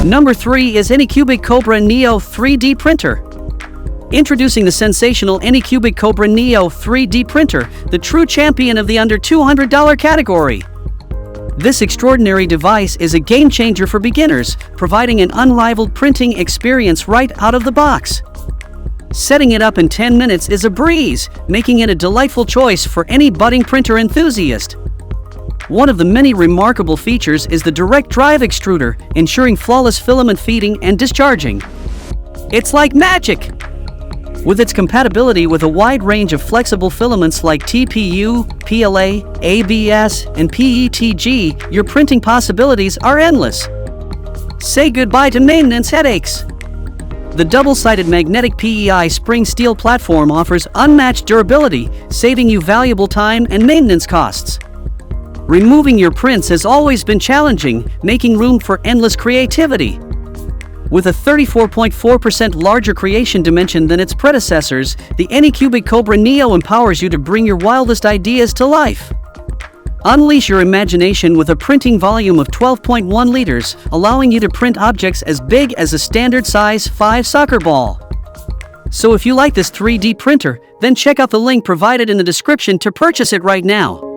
Number 3 is Anycubic Kobra Neo 3D printer. Introducing the sensational Anycubic Kobra Neo 3D printer, the true champion of the under $200 category. This extraordinary device is a game changer for beginners, providing an unrivaled printing experience right out of the box. Setting it up in 10 minutes is a breeze, making it a delightful choice for any budding printer enthusiast. One of the many remarkable features is the Direct Drive Extruder, ensuring flawless filament feeding and discharging. It's like magic! With its compatibility with a wide range of flexible filaments like TPU, PLA, ABS, and PETG, your printing possibilities are endless. Say goodbye to maintenance headaches. The double-sided magnetic PEI spring steel platform offers unmatched durability, saving you valuable time and maintenance costs. Removing your prints has always been challenging, making room for endless creativity. With a 34.4% larger creation dimension than its predecessors, the Anycubic Kobra Neo empowers you to bring your wildest ideas to life. Unleash your imagination with a printing volume of 12.1 liters, allowing you to print objects as big as a standard size 5 soccer ball. So if you like this 3D printer, then check out the link provided in the description to purchase it right now.